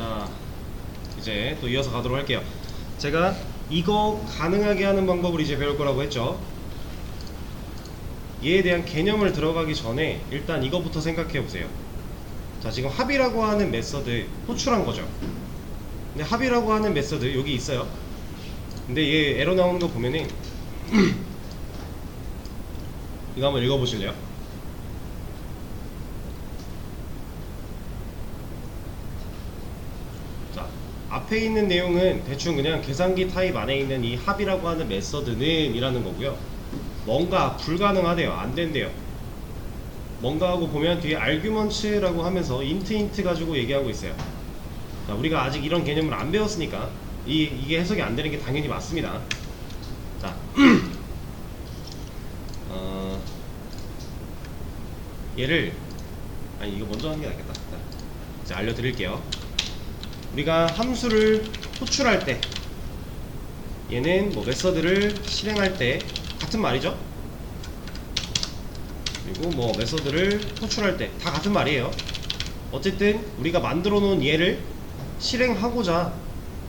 자, 이제 또 이어서 가도록 할게요. 제가 이거 가능하게 하는 방법을 이제 배울 거라고 했죠. 얘에 대한 개념을 들어가기 전에 일단 이거부터 생각해 보세요. 자, 지금 합이라고 하는 메서드 호출한 거죠. 근데 합이라고 하는 메서드 여기 있어요. 근데 얘 에러 나오는 거 보면은 이거 한번 읽어 보실래요? 자, 앞에 있는 내용은 대충 그냥 계산기 타입 안에 있는 이 합이라고 하는 메서드는 이라는 거고요. 뭔가 불가능하대요. 안 된대요. 뭔가 하고 보면 뒤에 arguments라고 하면서 int 가지고 얘기하고 있어요. 자, 우리가 아직 이런 개념을 안 배웠으니까 이게 해석이 안 되는 게 당연히 맞습니다. 자, 얘를 이거 먼저 하는 게 낫겠다. 자, 이제 알려드릴게요. 우리가 함수를 호출할 때 얘는 뭐 메서드를 실행할 때 같은 말이죠. 그리고 뭐 메서드를 호출할 때 다 같은 말이에요. 어쨌든 우리가 만들어 놓은 얘를 실행하고자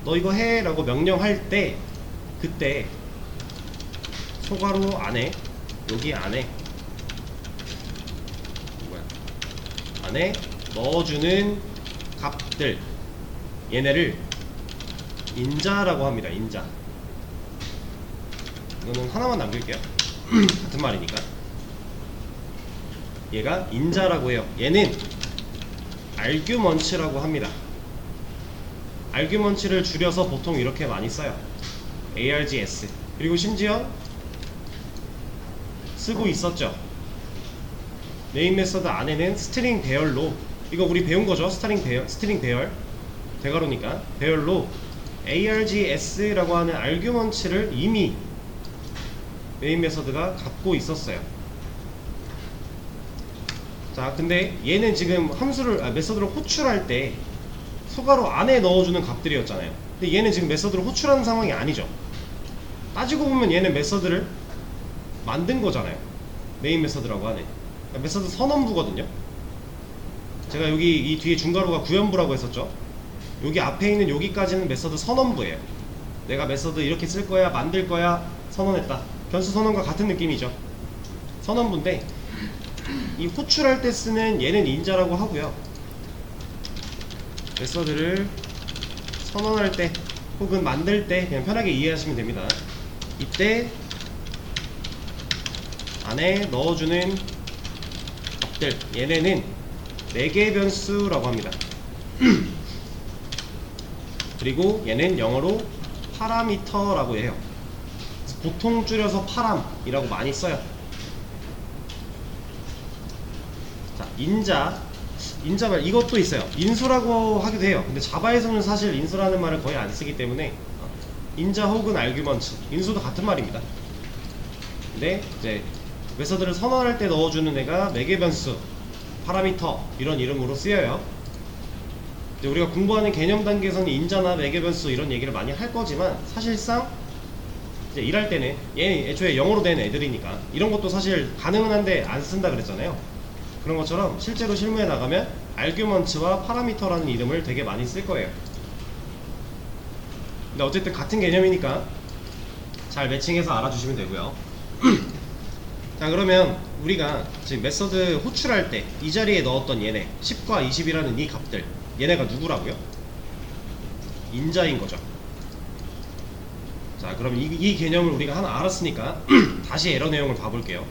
너 이거 해 라고 명령할 때 그때 소괄호 안에 여기 안에 넣어주는 값들 얘네를 인자라고 합니다. 인자. 이거는 하나만 남길게요. 같은 말이니까. 얘가 인자라고 해요. 얘는 arguments라고 합니다. arguments를 줄여서 보통 이렇게 많이 써요. args. 그리고 심지어 쓰고 있었죠. 메인 메서드 안에는 스트링 배열로, 이거 우리 배운 거죠. 스트링 배열 대괄호니까 배열로 args라고 하는 arguments를 이미 메인 메서드가 갖고 있었어요. 자, 근데 얘는 지금 메서드를 호출할 때 소괄호 안에 넣어주는 값들이었잖아요. 근데 얘는 지금 메서드를 호출하는 상황이 아니죠. 따지고 보면 얘는 메서드를 만든 거잖아요. 메인 메서드라고 하네. 그러니까 메서드 선언부거든요. 제가 여기 이 뒤에 중괄호가 구현부라고 했었죠. 여기 앞에 있는 여기까지는 메서드 선언부예요. 내가 메서드 이렇게 쓸 거야, 만들 거야, 선언했다. 변수 선언과 같은 느낌이죠. 선언부인데 이 호출할 때 쓰는 얘는 인자라고 하고요. 메서드를 선언할 때 혹은 만들 때 그냥 편하게 이해하시면 됩니다. 이때 안에 넣어주는 값들 얘네는 4개의 변수라고 합니다. 그리고 얘는 영어로 파라미터라고 해요. 보통 줄여서 파람이라고 많이 써요. 자, 인자말 이것도 있어요. 인수라고 하기도 해요. 근데 자바에서는 사실 인수라는 말을 거의 안 쓰기 때문에 인자 혹은 argument, 인수도 같은 말입니다. 근데 이제 메서드를 선언할 때 넣어주는 애가 매개 변수, 파라미터 이런 이름으로 쓰여요. 이제 우리가 공부하는 개념 단계에서는 인자나 매개 변수 이런 얘기를 많이 할 거지만 사실상 이제 일할 때는 얘는 애초에 영어로 된 애들이니까 이런 것도 사실 가능은 한데 안 쓴다 그랬잖아요. 그런 것처럼 실제로 실무에 나가면 arguments와 파라미터라는 이름을 되게 많이 쓸 거예요. 근데 어쨌든 같은 개념이니까 잘 매칭해서 알아주시면 되고요. 자, 그러면 우리가 지금 메서드 호출할 때 이 자리에 넣었던 얘네 10과 20이라는 이 값들 얘네가 누구라고요? 인자인 거죠. 자, 그럼 이 개념을 우리가 하나 알았으니까 다시 에러 내용을 봐볼게요.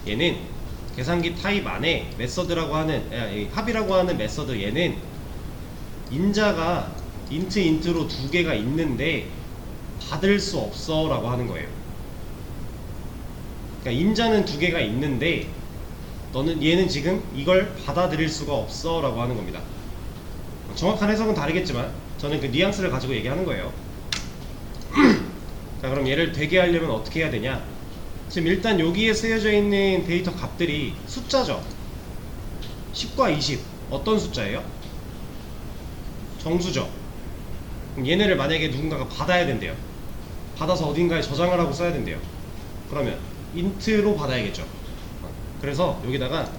얘는 계산기 타입 안에 메서드라고 하는 합이라고 하는 메서드 얘는 인자가 int로 2개가 있는데 받을 수 없어 라고 하는 거예요. 그러니까 인자는 2개가 있는데 얘는 지금 이걸 받아들일 수가 없어 라고 하는 겁니다. 정확한 해석은 다르겠지만 저는 그 뉘앙스를 가지고 얘기하는 거예요. 자, 그럼 얘를 되게 하려면 어떻게 해야 되냐. 지금 일단 여기에 쓰여져 있는 데이터 값들이 숫자죠. 10과 20 어떤 숫자예요? 정수죠. 그럼 얘네를 만약에 누군가가 받아야 된대요. 받아서 어딘가에 저장을 하고 써야 된대요. 그러면 int로 받아야겠죠. 그래서 여기다가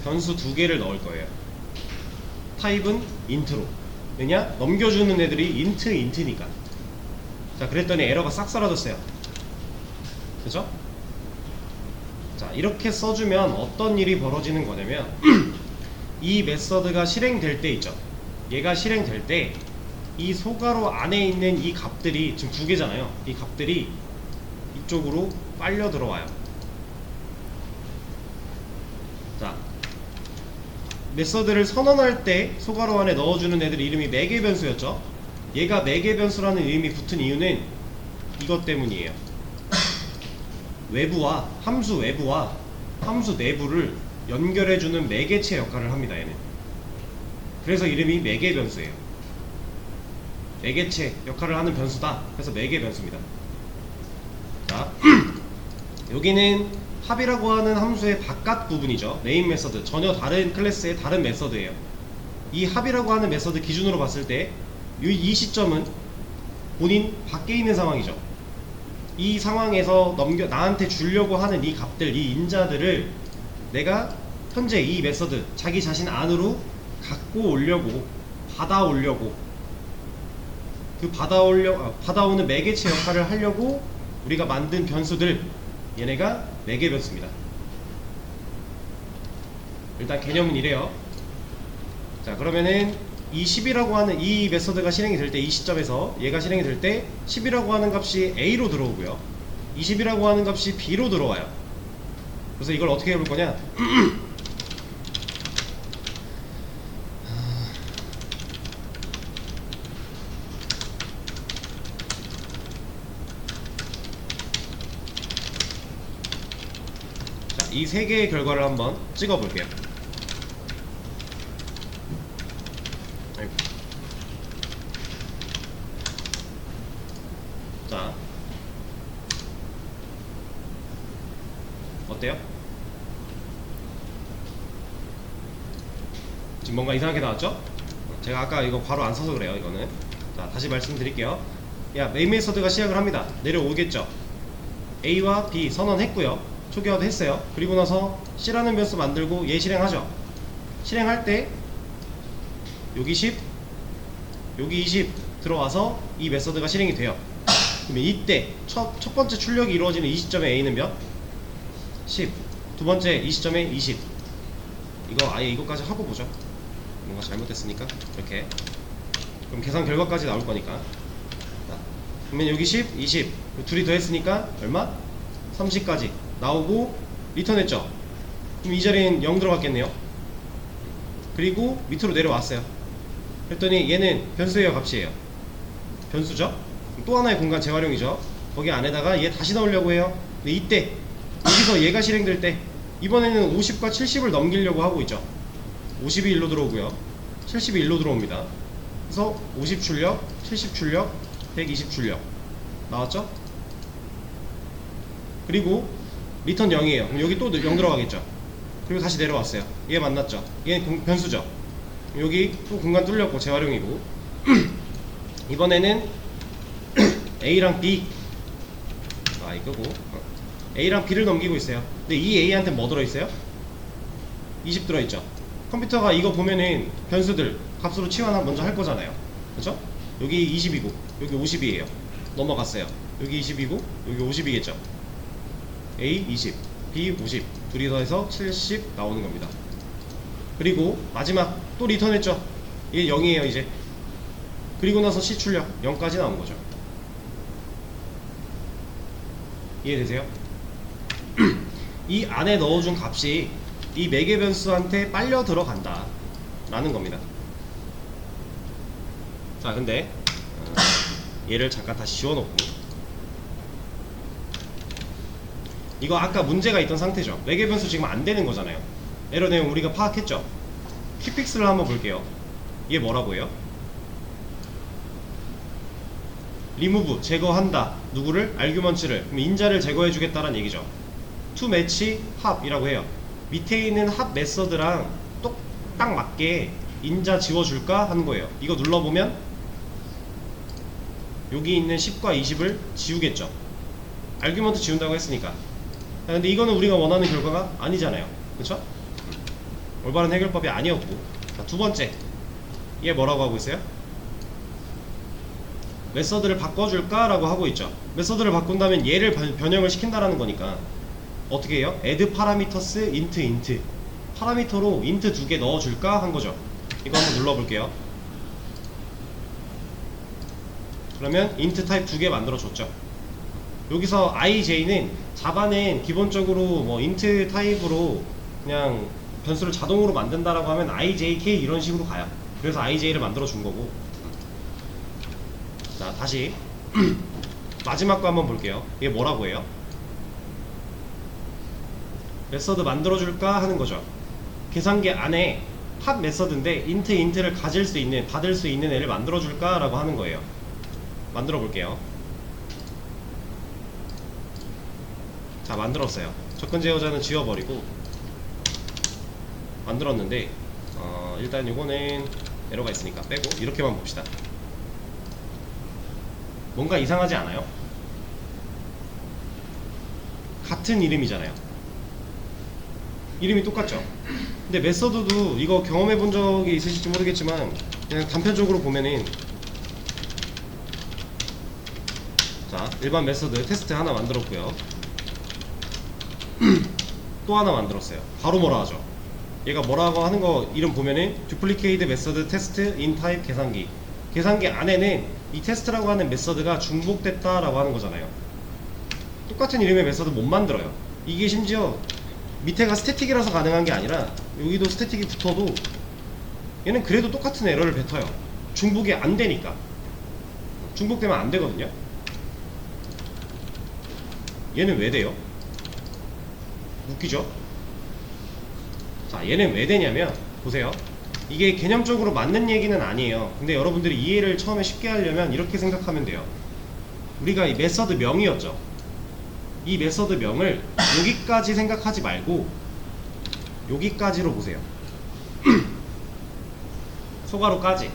변수 두 개를 넣을 거예요. 타입은 int로. 왜냐? 넘겨주는 애들이 int니까. 자, 그랬더니 에러가 싹 사라졌어요. 그죠? 자, 이렇게 써주면 어떤 일이 벌어지는 거냐면 이 메서드가 실행될 때 있죠. 얘가 실행될 때 이 소괄호 안에 있는 이 값들이 지금 두 개잖아요. 이 값들이 이쪽으로 빨려 들어와요. 자, 메서드를 선언할 때 소괄호 안에 넣어주는 애들 이름이 매개 변수였죠. 얘가 매개 변수라는 이름이 붙은 이유는 이것 때문이에요. 외부와 함수 내부를 연결해주는 매개체 역할을 합니다. 얘는. 그래서 이름이 매개 변수예요. 매개체 역할을 하는 변수다. 그래서 매개 변수입니다. 자, 여기는 합이라고 하는 함수의 바깥 부분이죠. 메인 메서드, 전혀 다른 클래스의 다른 메서드예요. 이 합이라고 하는 메서드 기준으로 봤을 때 이 시점은 본인 밖에 있는 상황이죠. 이 상황에서 나한테 주려고 하는 이 값들, 이 인자들을 내가 현재 이 메서드 자기 자신 안으로 갖고 오려고, 받아오려고, 그 받아오는 매개체 역할을 하려고 우리가 만든 변수들, 얘네가 매개 변수입니다. 일단 개념은 이래요. 자, 그러면은 이 10이라고 하는 이 메서드가 실행이 될 때, 이 시점에서 얘가 실행이 될 때 10이라고 하는 값이 A로 들어오고요, 20이라고 하는 값이 B로 들어와요. 그래서 이걸 어떻게 해볼 거냐? 자, 이 세 개의 결과를 한번 찍어 볼게요. 자, 어때요? 지금 뭔가 이상하게 나왔죠? 제가 아까 이거 바로 안 써서 그래요. 이거는. 자, 다시 말씀드릴게요. 야, 메인 메서드가 시작을 합니다. 내려오겠죠? A와 B 선언했고요, 초기화도 했어요. 그리고 나서 C라는 변수 만들고 얘 실행하죠. 실행할 때 여기 10, 여기 20 들어와서 이 메서드가 실행이 돼요. 그러면 이때 첫 번째 출력이 이루어지는 이 시점에 A는 몇? 10. 두 번째 이 시점에 20. 이거 아예 이거까지 하고 보죠. 뭔가 잘못됐으니까 이렇게. 그럼 계산 결과까지 나올 거니까. 자, 그러면 여기 10, 20 둘이 더했으니까 얼마? 30까지 나오고 리턴했죠. 그럼 이 자리엔 0 들어갔겠네요. 그리고 밑으로 내려왔어요. 그랬더니 얘는 변수예요, 값이에요? 변수죠? 또 하나의 공간 재활용이죠. 거기 안에다가 얘 다시 넣으려고 해요. 근데 이때 여기서 얘가 실행될 때 이번에는 50과 70을 넘기려고 하고 있죠. 50이 1로 들어오고요, 70이 1로 들어옵니다. 그래서 50 출력, 70 출력, 120 출력 나왔죠? 그리고 리턴 0이에요. 그럼 여기 또 0 들어가겠죠. 그리고 다시 내려왔어요. 얘 만났죠. 얘는 변수죠. 여기 또 공간 뚫렸고 재활용이고 이번에는 A랑 B, 이거고 A랑 B를 넘기고 있어요. 근데 이 A한테 뭐 들어있어요? 20 들어있죠. 컴퓨터가 이거 보면은 변수들 값으로 치환 먼저 할 거잖아요. 그쵸? 여기 20이고 여기 50이에요 넘어갔어요. 여기 20이고 여기 50이겠죠. A 20, B 50 둘이 더해서 70 나오는 겁니다. 그리고 마지막 또 리턴했죠. 얘 0이에요 이제. 그리고 나서 C 출력 0까지 나온 거죠. 이해되세요? 이 안에 넣어준 값이 이 매개 변수한테 빨려 들어간다 라는 겁니다. 자, 근데 얘를 잠깐 다시 지워놓고, 이거 아까 문제가 있던 상태죠. 매개 변수 지금 안 되는 거잖아요. 에러 내용 우리가 파악했죠. 퀵픽스를 한번 볼게요. 얘 뭐라고 해요? 리무브, 제거한다. 누구를? 아규먼트를. 그럼 인자를 제거해 주겠다는 얘기죠. to match 합이라고 해요. 밑에 있는 합 메서드랑 딱 맞게 인자 지워줄까 하는 거예요. 이거 눌러보면 여기 있는 10과 20을 지우겠죠. 아규먼트 지운다고 했으니까. 근데 이거는 우리가 원하는 결과가 아니잖아요. 그쵸? 올바른 해결법이 아니었고. 자, 두 번째, 얘 뭐라고 하고 있어요? 메서드를 바꿔줄까? 라고 하고 있죠. 메서드를 바꾼다면 얘를 변형을 시킨다라는 거니까 어떻게 해요? add parameters int 파라미터로 int 2개 넣어줄까? 한 거죠. 이거 한번 눌러볼게요. 그러면 int 타입 2개 만들어줬죠. 여기서 ij는 자바는 기본적으로 뭐 int 타입으로 그냥 변수를 자동으로 만든다라고 하면 ijk 이런 식으로 가요. 그래서 ij를 만들어준 거고. 자, 다시 마지막 거 한번 볼게요. 이게 뭐라고 해요? 메서드 만들어줄까 하는 거죠. 계산기 안에 팝 메서드인데 int를 가질 수 있는, 받을 수 있는 애를 만들어줄까 라고 하는 거예요. 만들어 볼게요. 자, 만들었어요. 접근 제어자는 지워버리고 만들었는데 일단 요거는 에러가 있으니까 빼고 이렇게만 봅시다. 뭔가 이상하지 않아요? 같은 이름이잖아요. 이름이 똑같죠? 근데 메서드도 이거 경험해 본 적이 있으실지 모르겠지만 그냥 단편적으로 보면은, 자, 일반 메서드 테스트 하나 만들었고요. 또 하나 만들었어요. 바로 뭐라 하죠? 얘가 뭐라고 하는 거 이름 보면은 duplicate method test in type 계산기. 계산기 안에는 이 테스트라고 하는 메서드가 중복됐다 라고 하는 거잖아요. 똑같은 이름의 메서드 못 만들어요. 이게 심지어 밑에가 스태틱이라서 가능한 게 아니라 여기도 스태틱이 붙어도 얘는 그래도 똑같은 에러를 뱉어요. 중복이 안 되니까. 중복되면 안 되거든요. 얘는 왜 돼요? 웃기죠? 자, 얘는 왜 되냐면 보세요. 이게 개념적으로 맞는 얘기는 아니에요. 근데 여러분들이 이해를 처음에 쉽게 하려면 이렇게 생각하면 돼요. 우리가 이 메서드 명이었죠. 이 메서드 명을 여기까지 생각하지 말고 여기까지로 보세요. 소괄호까지.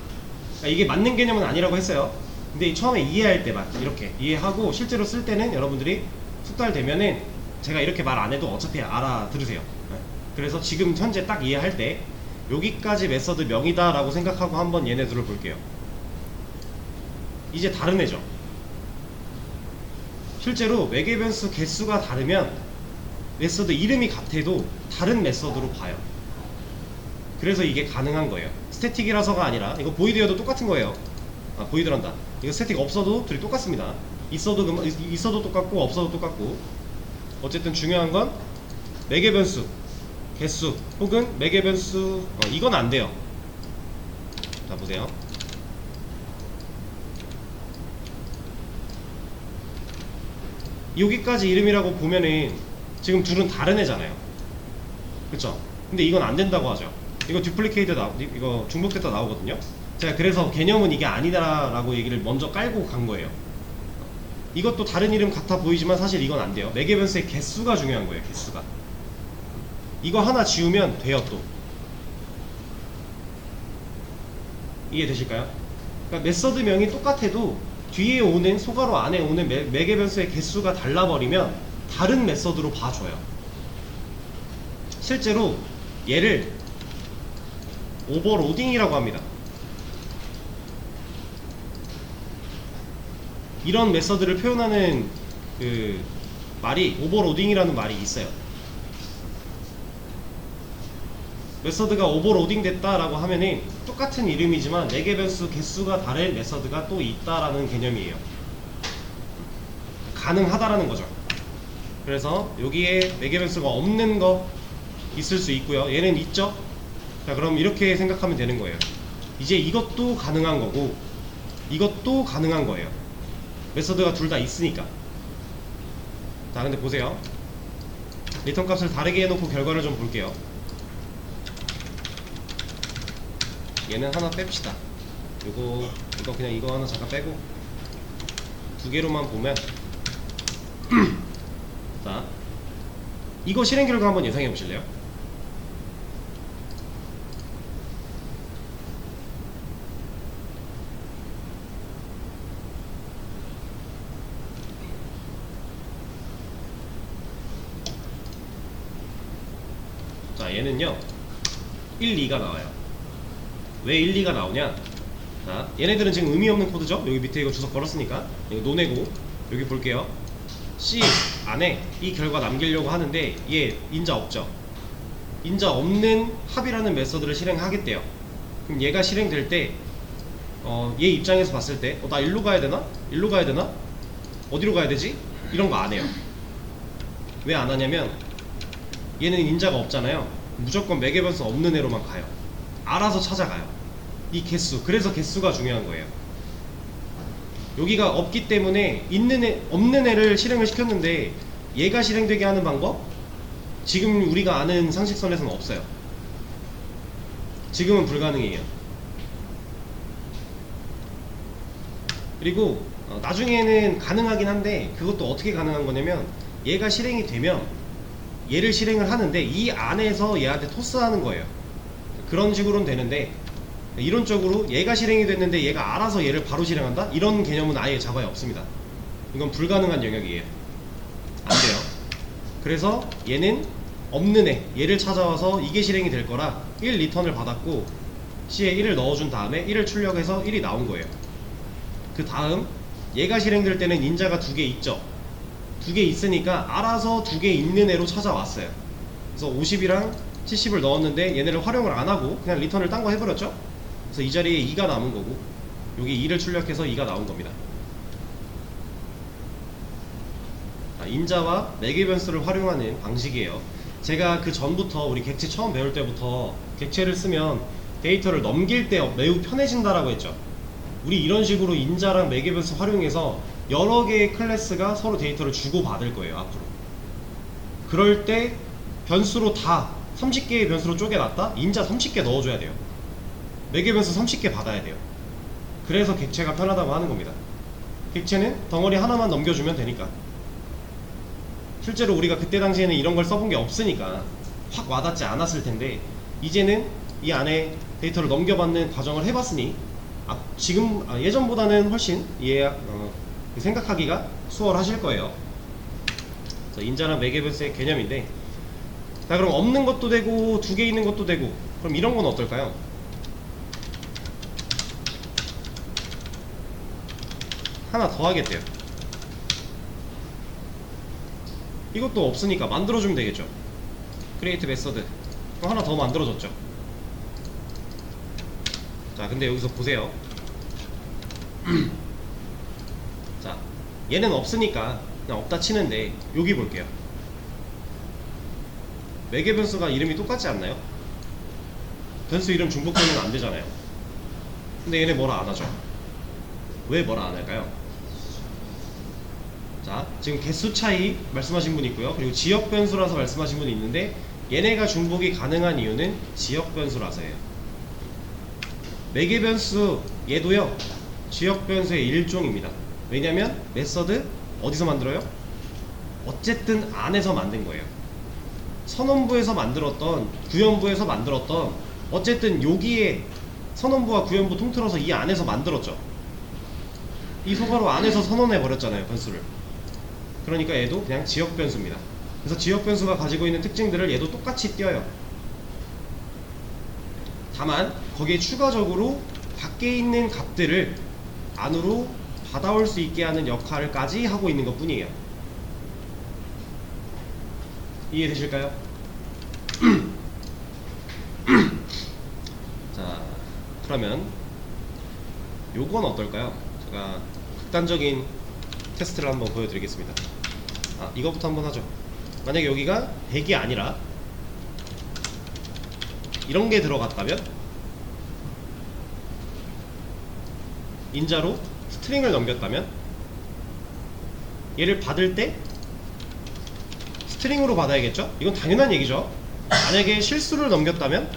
그러니까 이게 맞는 개념은 아니라고 했어요. 근데 처음에 이해할 때만 이렇게 이해하고 실제로 쓸 때는 여러분들이 숙달되면은 제가 이렇게 말 안 해도 어차피 알아들으세요. 그래서 지금 현재 딱 이해할 때 여기까지 메서드 명이다 라고 생각하고 한번 얘네들을 볼게요. 이제 다른 애죠. 실제로 매개 변수 개수가 다르면 메서드 이름이 같아도 다른 메서드로 봐요. 그래서 이게 가능한 거예요. 스태틱이라서가 아니라 이거 보이드여도 똑같은 거예요. 아, 보이드란다. 이거 스태틱 없어도 둘이 똑같습니다. 있어도 똑같고 없어도 똑같고. 어쨌든 중요한 건 매개 변수 개수 혹은 매개 변수 이건 안 돼요. 자, 보세요. 여기까지 이름이라고 보면은 지금 둘은 다른 애잖아요. 그쵸? 근데 이건 안 된다고 하죠. 이거 듀플리케이트 이거 중복됐다 나오거든요. 제가 그래서 개념은 이게 아니다라고 얘기를 먼저 깔고 간 거예요. 이것도 다른 이름 같아 보이지만 사실 이건 안 돼요. 매개 변수의 개수가 중요한 거예요. 개수가. 이거 하나 지우면 돼요. 또 이해되실까요? 그러니까 메서드명이 똑같아도 뒤에 오는 소괄호 안에 오는 매개 변수의 개수가 달라버리면 다른 메서드로 봐줘요. 실제로 얘를 오버로딩이라고 합니다. 이런 메서드를 표현하는 그 말이 오버로딩이라는 말이 있어요. 메서드가 오버로딩 됐다라고 하면은 똑같은 이름이지만 매개 변수 개수가 다른 메서드가 또 있다라는 개념이에요. 가능하다라는 거죠. 그래서 여기에 매개 변수가 없는 거 있을 수 있고요. 얘는 있죠. 자, 그럼 이렇게 생각하면 되는 거예요. 이제 이것도 가능한 거고 이것도 가능한 거예요. 메서드가 둘 다 있으니까. 자, 근데 보세요. 리턴 값을 다르게 해놓고 결과를 좀 볼게요. 얘는 하나 뺍시다. 이거 그냥 이거 하나 잠깐 빼고 두 개로만 보면 자, 이거 실행 결과 한번 예상해 보실래요? 자, 얘는요 1, 2가 나와요. 왜 1, 2가 나오냐? 자, 얘네들은 지금 의미 없는 코드죠? 여기 밑에 이거 주석 걸었으니까 이거 노내고 여기 볼게요. C 안에 이 결과 남기려고 하는데 얘 인자 없죠? 인자 없는 합이라는 메서드를 실행하겠대요. 그럼 얘가 실행될 때 얘 입장에서 봤을 때 나 일로 가야 되나? 일로 가야 되나? 어디로 가야 되지? 이런 거 안 해요. 왜 안 하냐면 얘는 인자가 없잖아요. 무조건 매개 변수 없는 애로만 가요. 알아서 찾아가요. 이 개수, 그래서 개수가 중요한 거예요. 여기가 없기 때문에 있는 애, 없는 애를 실행을 시켰는데 얘가 실행되게 하는 방법? 지금 우리가 아는 상식선에서는 없어요. 지금은 불가능해요. 그리고 나중에는 가능하긴 한데 그것도 어떻게 가능한 거냐면 얘가 실행이 되면 얘를 실행을 하는데 이 안에서 얘한테 토스하는 거예요. 그런 식으로는 되는데 이론적으로 얘가 실행이 됐는데 얘가 알아서 얘를 바로 실행한다? 이런 개념은 아예 자바에 없습니다. 이건 불가능한 영역이에요. 안 돼요. 그래서 얘는 없는 애, 얘를 찾아와서 이게 실행이 될 거라 1 리턴을 받았고 C에 1을 넣어준 다음에 1을 출력해서 1이 나온 거예요. 그 다음 얘가 실행될 때는 인자가 2개 있죠. 2개 있으니까 알아서 2개 있는 애로 찾아왔어요. 그래서 50이랑 70을 넣었는데 얘네를 활용을 안 하고 그냥 리턴을 딴 거 해버렸죠. 그래서 이 자리에 2가 남은 거고 여기 2를 출력해서 2가 나온 겁니다. 인자와 매개 변수를 활용하는 방식이에요. 제가 그 전부터 우리 객체 처음 배울 때부터 객체를 쓰면 데이터를 넘길 때 매우 편해진다라고 했죠. 우리 이런 식으로 인자랑 매개 변수 활용해서 여러 개의 클래스가 서로 데이터를 주고받을 거예요. 앞으로 그럴 때 변수로 다 30개의 변수로 쪼개놨다? 인자 30개 넣어줘야 돼요. 매개 변수 30개 받아야 돼요. 그래서 객체가 편하다고 하는 겁니다. 객체는 덩어리 하나만 넘겨주면 되니까. 실제로 우리가 그때 당시에는 이런 걸 써본 게 없으니까 확 와닿지 않았을 텐데 이제는 이 안에 데이터를 넘겨받는 과정을 해봤으니 지금 예전보다는 훨씬 생각하기가 수월하실 거예요. 인자랑 매개 변수의 개념인데, 자 그럼 없는 것도 되고 2개 있는 것도 되고 그럼 이런 건 어떨까요? 하나 더 하겠대요. 이것도 없으니까 만들어주면 되겠죠. 크리에이트 메서드 그럼 하나 더 만들어줬죠. 자 근데 여기서 보세요. 자 얘는 없으니까 그냥 없다 치는데 여기 볼게요. 매개 변수가 이름이 똑같지 않나요? 변수 이름 중복되면 안 되잖아요. 근데 얘네 뭐라 안 하죠. 왜 뭐라 안 할까요? 자 지금 개수 차이 말씀하신 분이 있고요. 그리고 지역 변수라서 말씀하신 분이 있는데 얘네가 중복이 가능한 이유는 지역 변수라서예요. 매개 변수 얘도요 지역 변수의 일종입니다. 왜냐면 메서드 어디서 만들어요? 어쨌든 안에서 만든 거예요. 선언부에서 만들었던 구현부에서 만들었던 어쨌든 여기에 선언부와 구현부 통틀어서 이 안에서 만들었죠. 이 소가로 안에서 선언해 버렸잖아요, 변수를. 그러니까 얘도 그냥 지역 변수입니다. 그래서 지역 변수가 가지고 있는 특징들을 얘도 똑같이 띄어요. 다만 거기에 추가적으로 밖에 있는 값들을 안으로 받아올 수 있게 하는 역할까지 하고 있는 것 뿐이에요. 이해되실까요? 자 그러면 요건 어떨까요? 제가 극단적인 테스트를 한번 보여드리겠습니다. 이거부터 한번 하죠. 만약에 여기가 100이 아니라 이런 게 들어갔다면 인자로 스트링을 넘겼다면 얘를 받을 때 스트링으로 받아야겠죠? 이건 당연한 얘기죠. 만약에 실수를 넘겼다면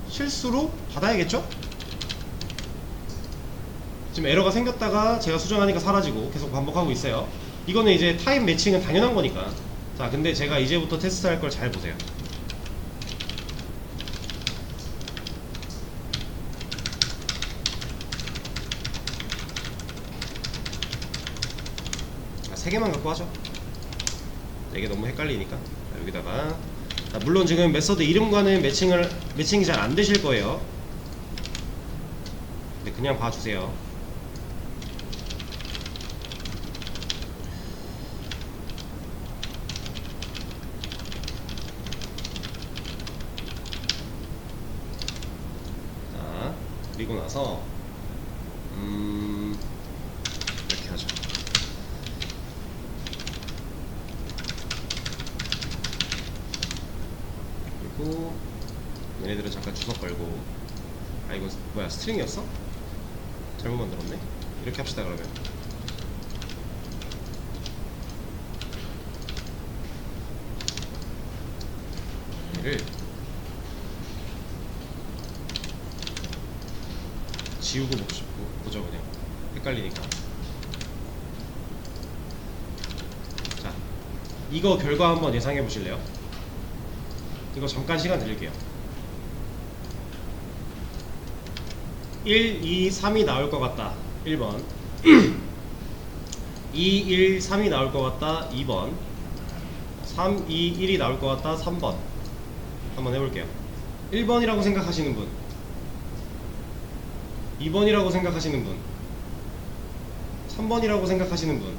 실수로 받아야겠죠? 지금 에러가 생겼다가 제가 수정하니까 사라지고 계속 반복하고 있어요. 이거는 이제 타입 매칭은 당연한 거니까. 자 근데 제가 이제부터 테스트할 걸 잘 보세요. 세 개만 갖고 하죠. 이게 너무 헷갈리니까. 자, 여기다가 자, 물론 지금 메서드 이름과는 매칭이 잘 안 되실 거예요. 근데 그냥 봐주세요. 자, 그리고 나서 이렇게 하죠. 그리고 얘네들은 잠깐 주석 걸고, 아 이거 뭐야, 스트링이었어? 잘못 만들었네. 이렇게 합시다. 그러면 얘를 지우고 보죠. 그냥 헷갈리니까. 자, 이거 결과 한번 예상해 보실래요? 이거 잠깐 시간 드릴게요. 1, 2, 3이 나올 것 같다 1번 2, 1, 3이 나올 것 같다 2번 3, 2, 1이 나올 것 같다 3번. 한번 해볼게요. 1번이라고 생각하시는 분, 2번이라고 생각하시는 분, 3번이라고 생각하시는 분,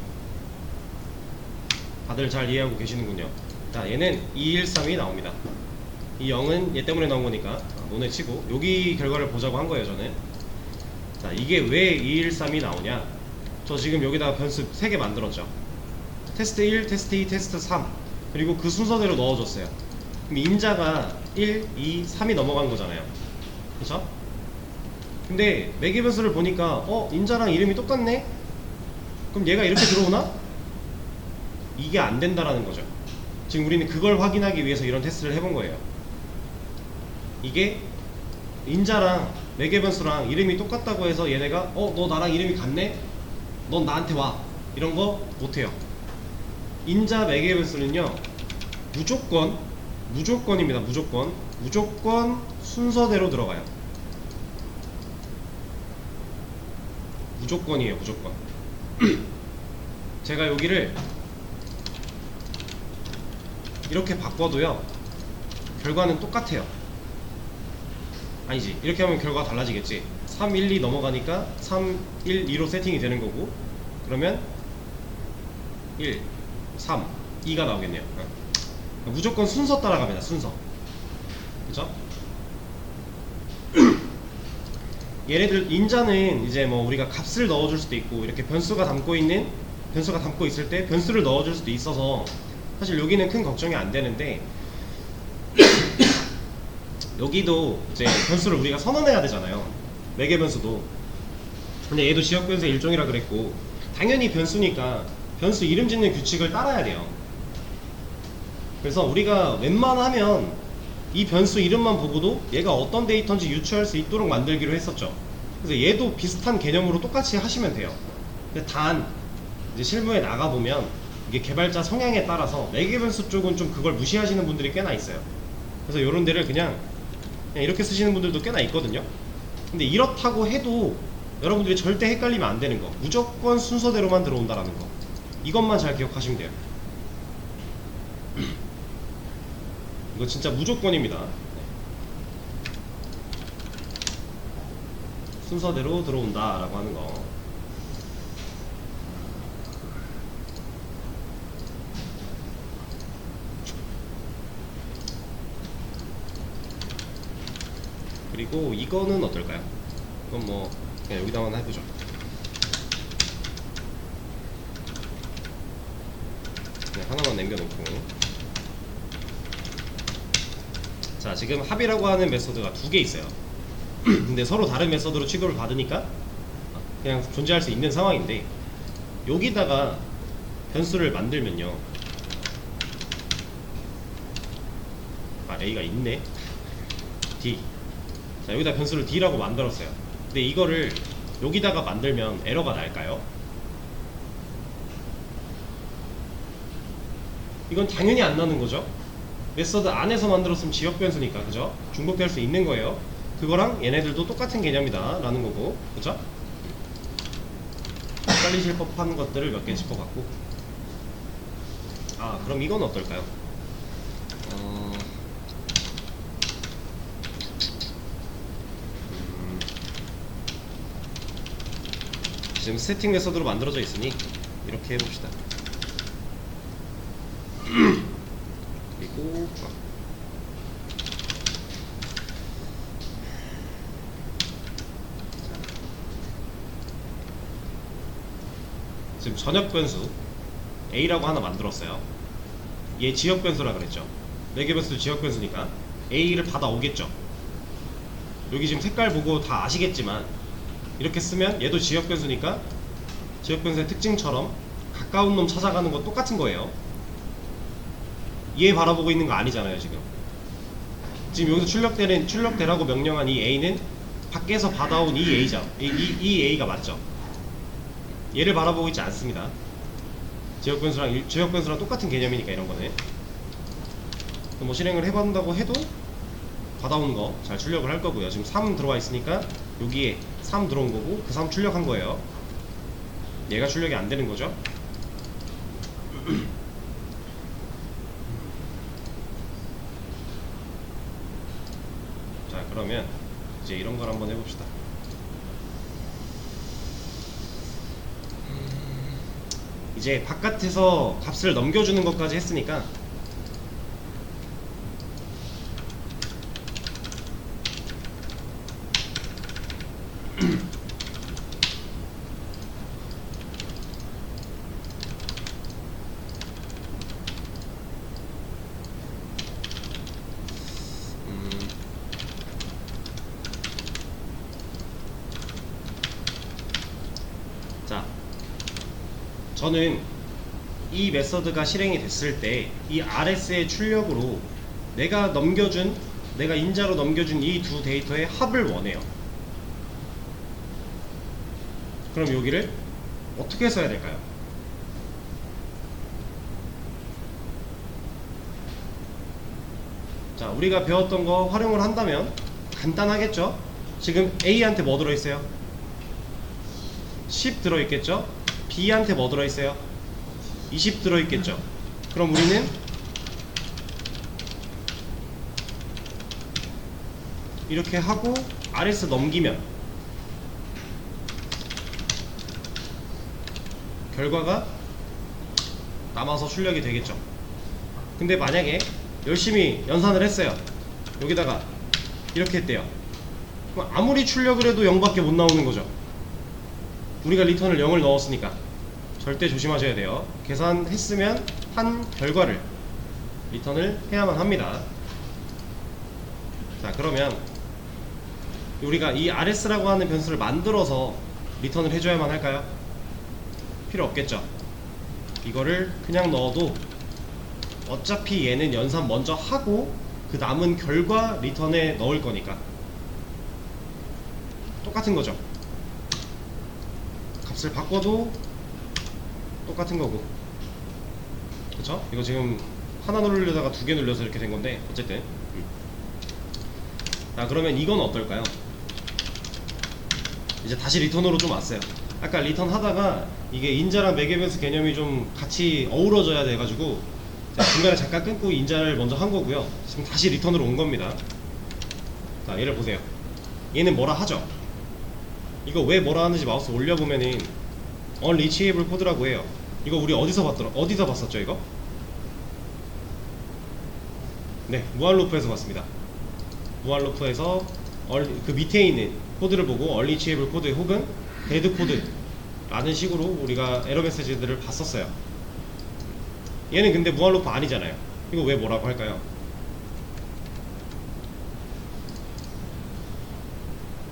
다들 잘 이해하고 계시는군요. 자, 얘는 2, 1, 3이 나옵니다. 이 0은 얘 때문에 나온 거니까 논에 치고 여기 결과를 보자고 한 거예요 저는. 자, 이게 왜 2, 1, 3이 나오냐. 저 지금 여기다가 변수 3개 만들었죠. 테스트 1, 테스트 2, 테스트 3, 그리고 그 순서대로 넣어줬어요. 그럼 인자가 1, 2, 3이 넘어간 거잖아요. 그쵸? 근데 매개 변수를 보니까 인자랑 이름이 똑같네? 그럼 얘가 이렇게 들어오나? 이게 안 된다라는 거죠. 지금 우리는 그걸 확인하기 위해서 이런 테스트를 해본 거예요. 이게 인자랑 매개 변수랑 이름이 똑같다고 해서 얘네가 너 나랑 이름이 같네? 넌 나한테 와, 이런 거 못해요. 인자 매개 변수는요 무조건입니다. 무조건 순서대로 들어가요. 무조건이에요. 무조건. 제가 여기를 이렇게 바꿔도요 결과는 똑같아요. 아니지, 이렇게 하면 결과가 달라지겠지. 3, 1, 2 넘어가니까 3, 1, 2로 세팅이 되는 거고, 그러면 1, 3, 2가 나오겠네요. 무조건 순서 따라갑니다. 순서. 그죠? 얘네들 인자는 이제 뭐 우리가 값을 넣어줄 수도 있고, 이렇게 변수가 담고 있을 때 변수를 넣어줄 수도 있어서 사실 여기는 큰 걱정이 안 되는데, 여기도 이제 변수를 우리가 선언해야 되잖아요. 매개 변수도. 근데 얘도 지역 변수의 일종이라 그랬고, 당연히 변수니까 변수 이름 짓는 규칙을 따라야 돼요. 그래서 우리가 웬만하면 이 변수 이름만 보고도 얘가 어떤 데이터인지 유추할 수 있도록 만들기로 했었죠. 그래서 얘도 비슷한 개념으로 똑같이 하시면 돼요. 근데 단 이제 실무에 나가보면 이게 개발자 성향에 따라서 매개 변수 쪽은 좀 그걸 무시하시는 분들이 꽤나 있어요. 그래서 이런 데를 그냥 이렇게 쓰시는 분들도 꽤나 있거든요. 근데 이렇다고 해도 여러분들이 절대 헷갈리면 안 되는 거, 무조건 순서대로만 들어온다라는 거, 이것만 잘 기억하시면 돼요. 이거 진짜 무조건입니다. 순서대로 들어온다 라고 하는 거. 그리고 이거는 어떨까요? 이건 뭐 그냥 여기다만 해보죠. 그냥 하나만 남겨놓고. 자, 지금 합이라고 하는 메소드가 2개 있어요. 근데 서로 다른 메소드로 취급을 받으니까 그냥 존재할 수 있는 상황인데, 여기다가 변수를 만들면요, A가 있네. D. 자, 여기다 변수를 D라고 만들었어요. 근데 이거를 여기다가 만들면 에러가 날까요? 이건 당연히 안 나는 거죠. 메서드 안에서 만들었으면 지역 변수니까, 그죠? 중복될 수 있는 거예요. 그거랑 얘네들도 똑같은 개념이다 라는 거고, 그죠? 헷갈리실 법한 것들을 몇 개 짚어봤고, 그럼 이건 어떨까요? 지금 스태틱 메서드로 만들어져 있으니 이렇게 해봅시다. 그리고 지금 전역 변수 A라고 하나 만들었어요. 얘 지역 변수라 그랬죠. 매개 변수도 지역 변수니까 A를 받아오겠죠. 여기 지금 색깔 보고 다 아시겠지만 이렇게 쓰면 얘도 지역 변수니까 지역 변수의 특징처럼 가까운 놈 찾아가는 건 똑같은 거예요. 얘 바라보고 있는 거 아니잖아요. 지금 여기서 출력되라고 명령한 이 A는 밖에서 받아온 이 A죠. 이 A가 맞죠. 얘를 바라보고 있지 않습니다. 지역 변수랑 똑같은 개념이니까 이런 거는 뭐 실행을 해본다고 해도 받아오는 거 잘 출력을 할 거고요. 지금 3 들어와 있으니까 여기에 3 들어온 거고 그 3 출력한 거예요. 얘가 출력이 안 되는 거죠. 자, 그러면 이제 이런 걸 한번 해봅시다. 이제 바깥에서 값을 넘겨주는 것까지 했으니까 자, 저는 이 메서드가 실행이 됐을 때 이 RS의 출력으로 내가 인자로 넘겨준 이 두 데이터의 합을 원해요. 그럼 여기를 어떻게 써야 될까요? 자, 우리가 배웠던 거 활용을 한다면 간단하겠죠? 지금 A한테 뭐 들어있어요? 10 들어있겠죠? B한테 뭐 들어있어요? 20 들어있겠죠? 그럼 우리는 이렇게 하고 RS 넘기면 결과가 남아서 출력이 되겠죠. 근데 만약에 열심히 연산을 했어요. 여기다가 이렇게 했대요. 그럼 아무리 출력을 해도 0밖에 못 나오는 거죠. 우리가 리턴을 0을 넣었으니까 절대 조심하셔야 돼요. 계산했으면 한 결과를 리턴을 해야만 합니다. 자, 그러면 우리가 이 RS라고 하는 변수를 만들어서 리턴을 해줘야만 할까요? 필요 없겠죠. 이거를 그냥 넣어도 어차피 얘는 연산 먼저 하고 그 남은 결과 리턴에 넣을 거니까 똑같은 거죠. 값을 바꿔도 똑같은 거고, 그쵸? 이거 지금 하나 누르려다가 두 개 눌려서 이렇게 된 건데 어쨌든 자, 그러면 이건 어떨까요? 이제 다시 리턴으로 좀 왔어요. 아까 리턴 하다가 이게 인자랑 매개변수 개념이 좀 같이 어우러져야 돼가지고 중간에 잠깐 끊고 인자를 먼저 한 거고요. 지금 다시 리턴으로 온 겁니다. 자, 얘를 보세요. 얘는 뭐라 하죠? 이거 왜 뭐라 하는지 마우스 올려보면은 unreachable 코드라고 해요. 이거 우리 어디서 봤었죠 이거? 네, 무한루프에서 봤습니다. 무한루프에서 그 밑에 있는 코드를 보고 unreachable 코드 혹은 데드 코드 라는 식으로 우리가 에러 메시지들을 봤었어요. 얘는 근데 무한루프 아니잖아요. 이거 왜 뭐라고 할까요?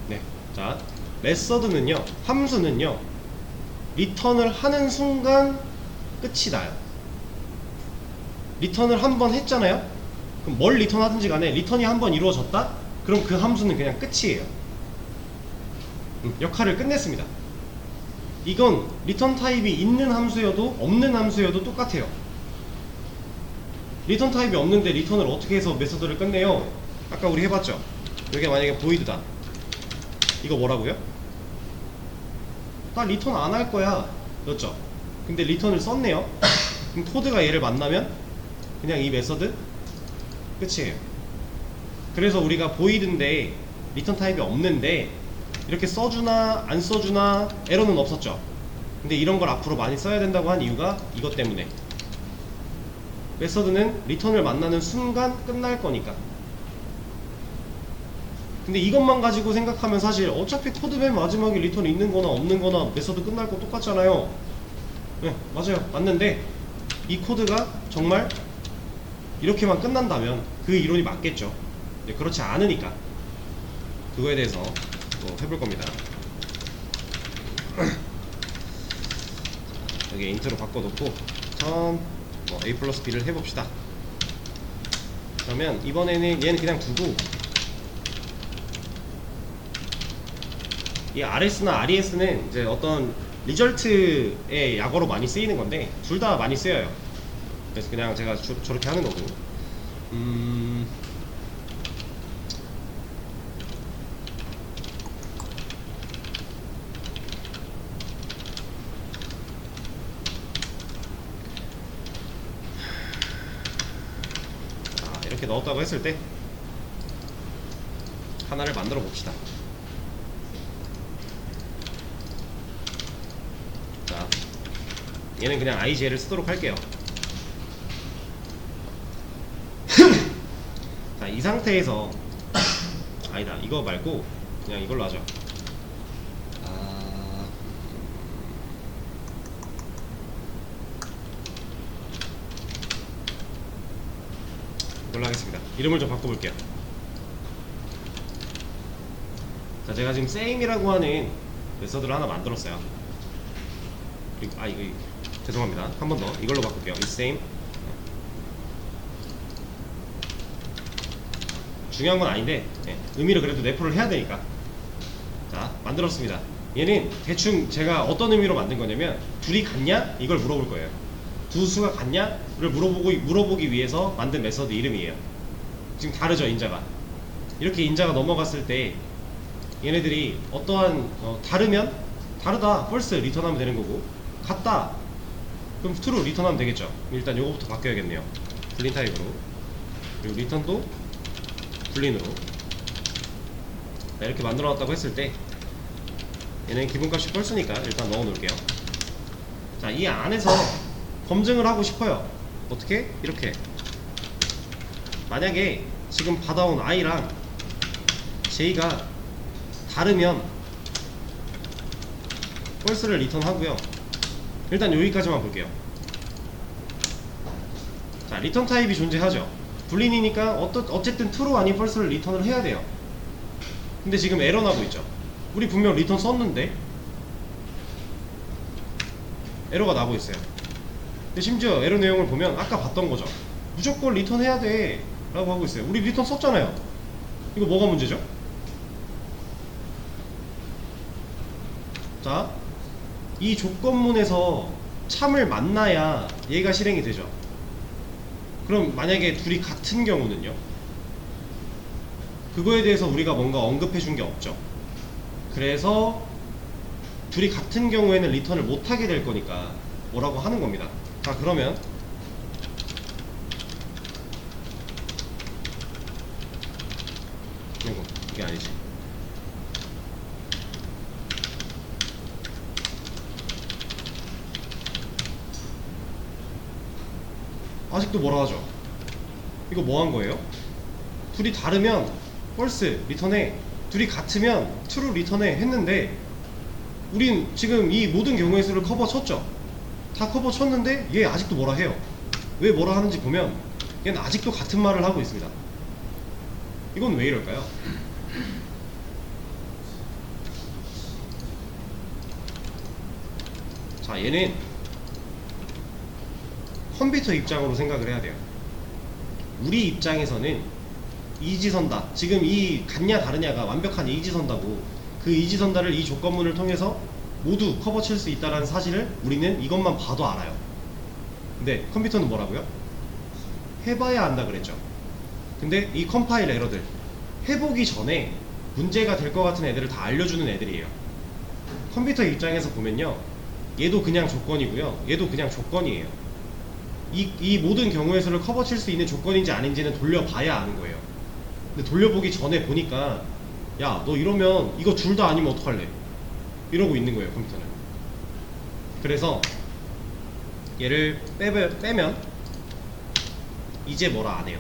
네, 자, 메서드는요, 함수는요, 리턴을 하는 순간 끝이 나요. 리턴을 한 번 했잖아요. 그럼 뭘 리턴하든지 간에 리턴이 한 번 이루어졌다? 그럼 그 함수는 그냥 끝이에요. 역할을 끝냈습니다. 이건 리턴 타입이 있는 함수여도 없는 함수여도 똑같아요. 리턴 타입이 없는데 리턴을 어떻게 해서 메서드를 끝내요? 아까 우리 해봤죠? 여기 만약에 보이드다, 이거 뭐라고요? 나 리턴 안 할 거야 였죠? 근데 리턴을 썼네요. 그럼 코드가 얘를 만나면 그냥 이 메서드 끝이에요. 그래서 우리가 보이드인데 리턴 타입이 없는데 이렇게 써주나 안 써주나 에러는 없었죠. 근데 이런 걸 앞으로 많이 써야 된다고 한 이유가 이것 때문에, 메서드는 리턴을 만나는 순간 끝날 거니까. 근데 이것만 가지고 생각하면 사실 어차피 코드 맨 마지막에 리턴 있는 거나 없는 거나 메서드 끝날 거 똑같잖아요. 네, 맞아요. 맞는데 이 코드가 정말 이렇게만 끝난다면 그 이론이 맞겠죠. 네, 그렇지 않으니까 그거에 대해서 또 해볼 겁니다. 여기 인트로 바꿔놓고 A 플러스 B를 해봅시다. 그러면 이번에는 얘는 그냥 두고, 이 RS나 RES는 이제 어떤 리절트의 약어로 많이 쓰이는 건데 둘 다 많이 쓰여요. 그래서 그냥 제가 저렇게 하는 거고. 이렇게 넣었다고 했을 때 하나를 만들어 봅시다. 자, 얘는 그냥 IGL을 쓰도록 할게요. 자, 이 상태에서 아니다, 이거 말고 그냥 이걸로 하죠. 이걸로 하겠습니다. 이름을 좀 바꿔볼게요. 자, 제가 지금 same이라고 하는 메서드를 하나 만들었어요. 이거 죄송합니다. 한 번 더 이걸로 바꿀게요. is same. 중요한 건 아닌데 의미를 그래도 내포를 해야 되니까. 자, 만들었습니다. 얘는 대충 제가 어떤 의미로 만든 거냐면, 둘이 같냐? 이걸 물어볼 거예요. 두 수가 같냐?를 물어보기 위해서 만든 메서드 이름이에요. 지금 다르죠, 인자가. 이렇게 인자가 넘어갔을 때 얘네들이 어떠한 다르면 다르다 false 리턴하면 되는 거고, 같다 그럼 true 리턴하면 되겠죠. 일단 요거부터 바뀌어야겠네요. 불린 타입으로, 그리고 리턴도 불린으로. 이렇게 만들어 놨다고 했을 때 얘는 기본값이 false니까 일단 넣어 놓을게요. 자, 이 안에서 검증을 하고 싶어요. 어떻게? 이렇게. 만약에 지금 받아온 i랑 j가 다르면 false를 리턴하고요. 일단 여기까지만 볼게요. 자, 리턴 타입이 존재하죠. 불린이니까 어쨌든 true 아닌 false를 리턴을 해야 돼요. 근데 지금 에러 나고 있죠. 우리 분명 리턴 썼는데 에러가 나고 있어요. 근데 심지어 에러 내용을 보면 아까 봤던 거죠. 무조건 리턴 해야 돼 라고 하고 있어요. 우리 리턴 썼잖아요. 이거 뭐가 문제죠? 자, 이 조건문에서 참을 만나야 얘가 실행이 되죠. 그럼 만약에 둘이 같은 경우는요? 그거에 대해서 우리가 뭔가 언급해 준 게 없죠. 그래서 둘이 같은 경우에는 리턴을 못하게 될 거니까 뭐라고 하는 겁니다. 자, 그러면 이게 아니지. 아직도 뭐라 하죠? 이거 뭐 한 거예요? 둘이 다르면 false 리턴해, 둘이 같으면 true 리턴해 했는데, 우린 지금 이 모든 경우의 수를 커버 쳤죠. 다 커버 쳤는데 얘 아직도 뭐라 해요. 왜 뭐라 하는지 보면 얘는 아직도 같은 말을 하고 있습니다. 이건 왜 이럴까요? 자, 얘는 컴퓨터 입장으로 생각을 해야 돼요. 우리 입장에서는 이지선다, 지금 이 같냐 다르냐가 완벽한 이지선다고, 그 이지선다를 이 조건문을 통해서 모두 커버 칠 수 있다는 사실을 우리는 이것만 봐도 알아요. 근데 컴퓨터는 뭐라고요? 해봐야 안다 그랬죠. 근데 이 컴파일 에러들 해보기 전에 문제가 될 것 같은 애들을 다 알려주는 애들이에요. 컴퓨터 입장에서 보면요, 얘도 그냥 조건이고요, 얘도 그냥 조건이에요. 이 모든 경우의 수를 커버 칠 수 있는 조건인지 아닌지는 돌려봐야 아는 거예요. 근데 돌려보기 전에 보니까 야 너 이러면 이거 둘 다 아니면 어떡할래 이러고 있는 거예요 컴퓨터는. 그래서 얘를 빼면 이제 뭐라 안 해요.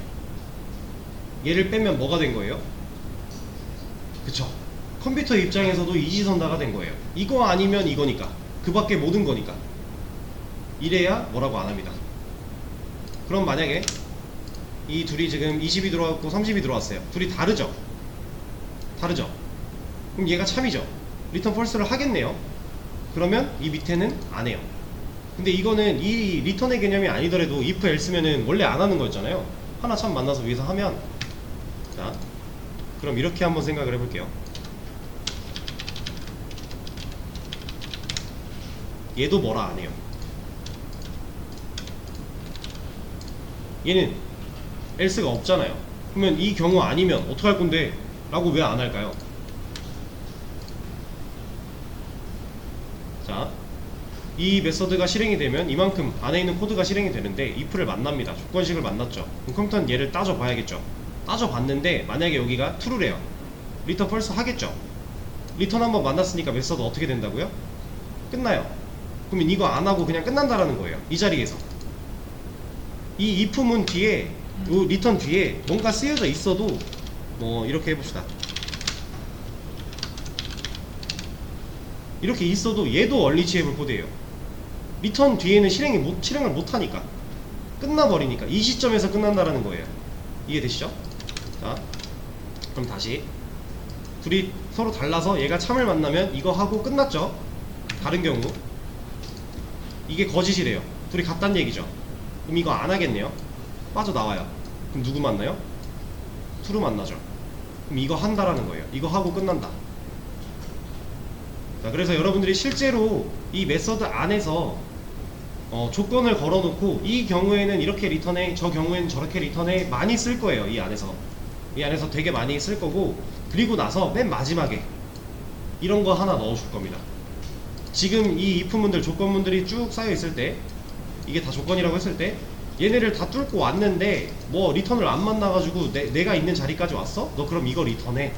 얘를 빼면 뭐가 된 거예요? 그쵸, 컴퓨터 입장에서도 이지선다가 된 거예요. 이거 아니면 이거니까, 그 밖에 모든 거니까. 이래야 뭐라고 안 합니다. 그럼 만약에 이 둘이 지금 20이 들어왔고 30이 들어왔어요. 둘이 다르죠? 다르죠? 그럼 얘가 참이죠? 리턴 펄스를 하겠네요. 그러면 이 밑에는 안 해요. 근데 이거는 이 리턴의 개념이 아니더라도 if else면은 원래 안 하는 거였잖아요. 하나 참 만나서 위에서 하면, 자 그럼 이렇게 한번 생각을 해볼게요. 얘도 뭐라 안 해요. 얘는 else가 없잖아요. 그러면 이 경우 아니면 어떡할 건데 라고 왜 안 할까요? 자, 이 메서드가 실행이 되면 이만큼 안에 있는 코드가 실행이 되는데 if를 만납니다. 조건식을 만났죠. 그럼 컴퓨터는 얘를 따져 봐야겠죠. 따져 봤는데 만약에 여기가 true래요. 리턴 펄스 하겠죠. 리턴 한번 만났으니까 메서드 어떻게 된다고요? 끝나요. 그러면 이거 안 하고 그냥 끝난다라는 거예요. 이 자리에서. 이 if문 뒤에, 요 리턴 뒤에 뭔가 쓰여져 있어도, 뭐 이렇게 해봅시다. 이렇게 있어도 얘도 얼리치에블 코드예요. 리턴 뒤에는 실행을 못하니까, 끝나버리니까, 이 시점에서 끝난다라는 거예요. 이해되시죠? 자, 그럼 다시 둘이 서로 달라서 얘가 참을 만나면 이거 하고 끝났죠? 다른 경우 이게 거짓이래요. 둘이 같단 얘기죠. 그럼 이거 안 하겠네요. 빠져나와요. 그럼 누구 만나요? true 만나죠. 그럼 이거 한다라는 거예요. 이거 하고 끝난다. 자, 그래서 여러분들이 실제로 이 메서드 안에서 조건을 걸어놓고 이 경우에는 이렇게 리턴해, 저 경우에는 저렇게 리턴해 많이 쓸 거예요. 이 안에서 되게 많이 쓸 거고, 그리고 나서 맨 마지막에 이런 거 하나 넣어줄 겁니다. 지금 이 if문들, 조건문들이 쭉 쌓여 있을 때, 이게 다 조건이라고 했을 때 얘네를 다 뚫고 왔는데 뭐 리턴을 안 만나가지고 내가 있는 자리까지 왔어? 너 그럼 이거 리턴해.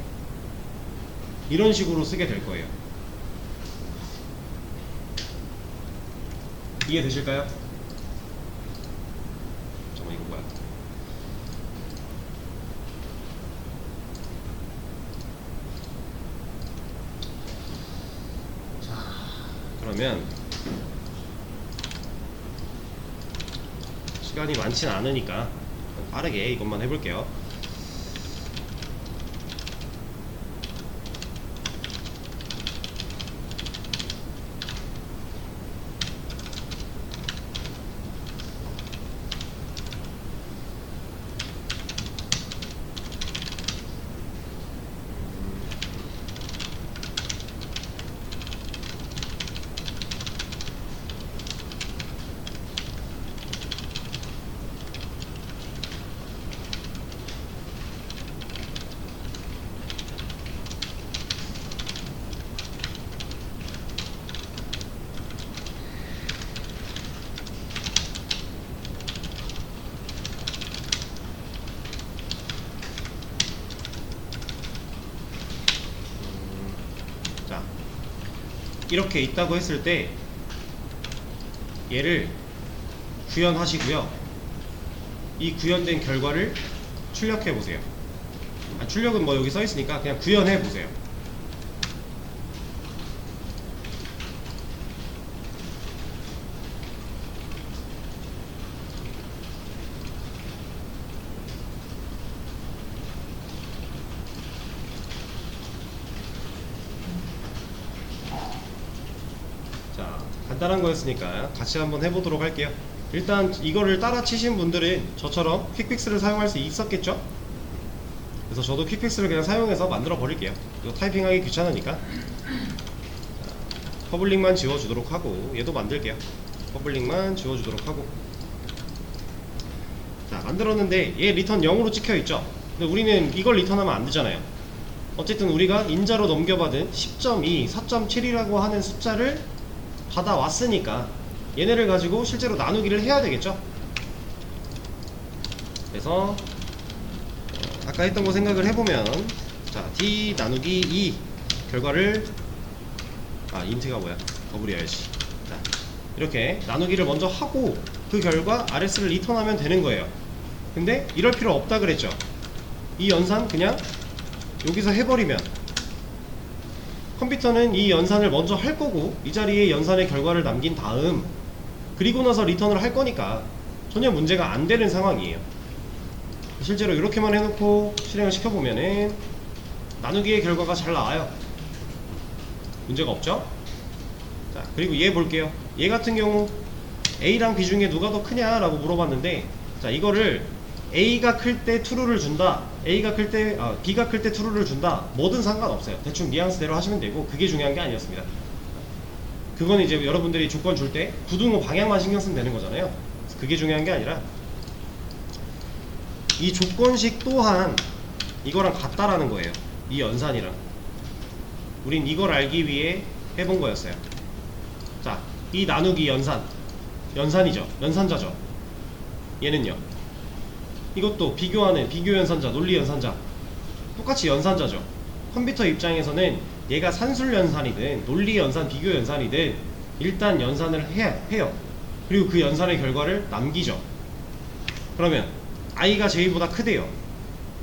이런 식으로 쓰게 될 거예요. 이해되실까요? 잠깐만, 이거 뭐야? 자, 그러면 시간이 많진 않으니까 빠르게 이것만 해볼게요. 자, 이렇게 있다고 했을 때 얘를 구현하시고요. 이 구현된 결과를 출력해 보세요. 출력은 뭐 여기 써 있으니까 그냥 구현해 보세요. 자, 간단한 거였으니까 같이 한번 해보도록 할게요. 일단 이거를 따라 치신 분들은 저처럼 퀵픽스를 사용할 수 있었겠죠? 그래서 저도 퀵픽스를 그냥 사용해서 만들어 버릴게요. 이거 타이핑하기 귀찮으니까. 자, 퍼블릭만 지워주도록 하고, 얘도 만들게요. 퍼블릭만 지워주도록 하고. 자, 만들었는데 얘 리턴 0으로 찍혀있죠? 근데 우리는 이걸 리턴하면 안 되잖아요. 어쨌든 우리가 인자로 넘겨받은 10.2, 4.7이라고 하는 숫자를 받아왔으니까 얘네를 가지고 실제로 나누기를 해야 되겠죠? 그래서 아까 했던 거 생각을 해보면 자, D 나누기 2 결과를 인트가 뭐야? 더블이어야지. 자, 이렇게 나누기를 먼저 하고 그 결과 RS를 리턴하면 되는 거예요. 근데 이럴 필요 없다 그랬죠. 이 연산 그냥 여기서 해버리면 컴퓨터는 이 연산을 먼저 할 거고 이 자리에 연산의 결과를 남긴 다음 그리고 나서 리턴을 할 거니까 전혀 문제가 안 되는 상황이에요. 실제로 이렇게만 해놓고 실행을 시켜보면은 나누기의 결과가 잘 나와요. 문제가 없죠? 자, 그리고 얘 볼게요. 얘 같은 경우 A랑 B 중에 누가 더 크냐 라고 물어봤는데, 자, 이거를 A가 클 때 true를 준다, B가 클 때 true를 준다, 뭐든 상관없어요. 대충 뉘앙스대로 하시면 되고 그게 중요한 게 아니었습니다. 그건 이제 여러분들이 조건 줄 때 부등호 방향만 신경 쓰면 되는 거잖아요. 그게 중요한 게 아니라 이 조건식 또한 이거랑 같다라는 거예요. 이 연산이랑. 우린 이걸 알기 위해 해본 거였어요. 자, 이 나누기 연산이죠. 연산자죠. 얘는요. 이것도 비교하는 비교 연산자, 논리 연산자. 똑같이 연산자죠. 컴퓨터 입장에서는 얘가 산술 연산이든 논리 연산, 비교 연산이든 일단 연산을 해요. 그리고 그 연산의 결과를 남기죠. 그러면 i가 j보다 크대요.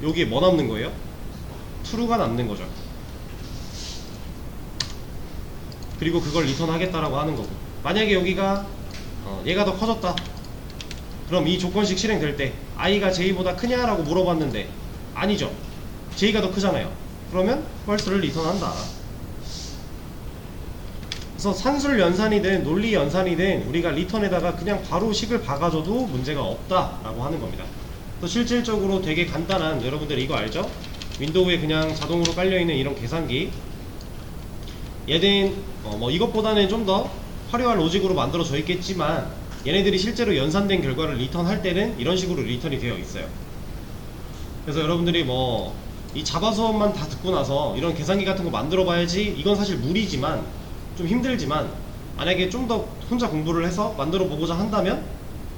여기에 뭐 남는 거예요? true가 남는 거죠. 그리고 그걸 리턴하겠다라고 하는 거고, 만약에 여기가 얘가 더 커졌다, 그럼 이 조건식 실행될 때 i가 j보다 크냐라고 물어봤는데 아니죠. j가 더 크잖아요. 그러면 false를 리턴한다. 그래서 산술 연산이든 논리 연산이든 우리가 리턴에다가 그냥 바로 식을 박아줘도 문제가 없다라고 하는 겁니다. 또 실질적으로 되게 간단한, 여러분들 이거 알죠? 윈도우에 그냥 자동으로 깔려있는 이런 계산기, 얘는 뭐 이것보다는 좀 더 화려한 로직으로 만들어져 있겠지만 얘네들이 실제로 연산된 결과를 리턴할 때는 이런 식으로 리턴이 되어 있어요. 그래서 여러분들이 뭐 이 자바 수업만 다 듣고 나서 이런 계산기 같은 거 만들어 봐야지, 이건 사실 무리지만 좀 힘들지만, 만약에 좀 더 혼자 공부를 해서 만들어 보고자 한다면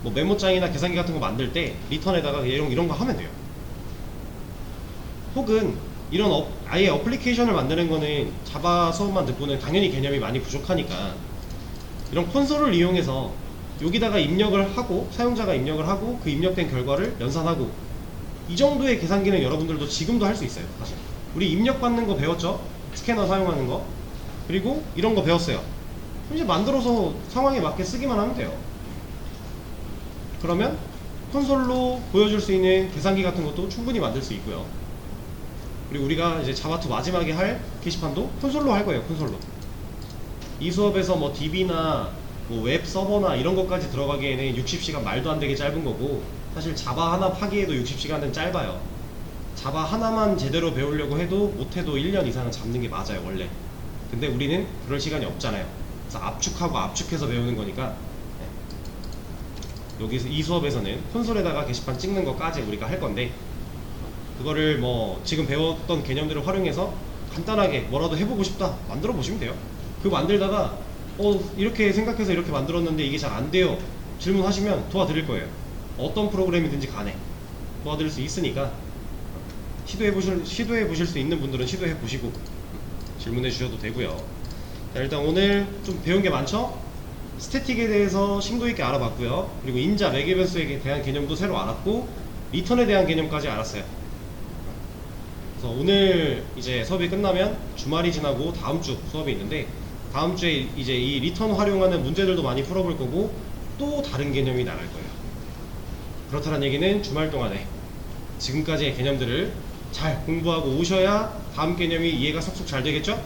뭐 메모장이나 계산기 같은 거 만들 때 리턴에다가 이런 거 하면 돼요. 혹은 이런 아예 어플리케이션을 만드는 거는 자바 수업만 듣고는 당연히 개념이 많이 부족하니까 이런 콘솔을 이용해서 여기다가 입력을 하고, 사용자가 입력을 하고 그 입력된 결과를 연산하고, 이 정도의 계산기는 여러분들도 지금도 할 수 있어요. 사실 우리 입력받는 거 배웠죠? 스캐너 사용하는 거, 그리고 이런 거 배웠어요. 이제 만들어서 상황에 맞게 쓰기만 하면 돼요. 그러면 콘솔로 보여줄 수 있는 계산기 같은 것도 충분히 만들 수 있고요. 그리고 우리가 이제 자바2 마지막에 할 게시판도 콘솔로 할 거예요. 콘솔로. 이 수업에서 뭐 DB나 뭐 웹 서버나 이런 것까지 들어가기에는 60시간 말도 안 되게 짧은 거고, 사실 자바 하나 파기에도 60시간은 짧아요. 자바 하나만 제대로 배우려고 해도 못해도 1년 이상은 잡는 게 맞아요, 원래. 근데 우리는 그럴 시간이 없잖아요. 그래서 압축하고 압축해서 배우는 거니까, 여기서 이 수업에서는 콘솔에다가 게시판 찍는 것까지 우리가 할 건데, 그거를 뭐 지금 배웠던 개념들을 활용해서 간단하게 뭐라도 해보고 싶다, 만들어 보시면 돼요. 그거 만들다가 이렇게 생각해서 이렇게 만들었는데 이게 잘 안 돼요, 질문하시면 도와드릴 거예요. 어떤 프로그램이든지 간에 도와드릴 수 있으니까 시도해 보실 수 있는 분들은 시도해 보시고 질문해 주셔도 되고요. 자, 일단 오늘 좀 배운 게 많죠? 스태틱에 대해서 심도 있게 알아봤고요. 그리고 인자, 맥이벤스에 대한 개념도 새로 알았고, 리턴에 대한 개념까지 알았어요. 그래서 오늘 이제 수업이 끝나면 주말이 지나고 다음 주 수업이 있는데, 다음 주에 이제 이 리턴 활용하는 문제들도 많이 풀어볼 거고 또 다른 개념이 나갈 거예요. 그렇다는 얘기는 주말 동안에 지금까지의 개념들을 잘 공부하고 오셔야 다음 개념이 이해가 쏙쏙 잘 되겠죠?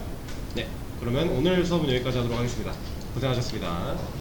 네, 그러면 오늘 수업은 여기까지 하도록 하겠습니다. 고생하셨습니다.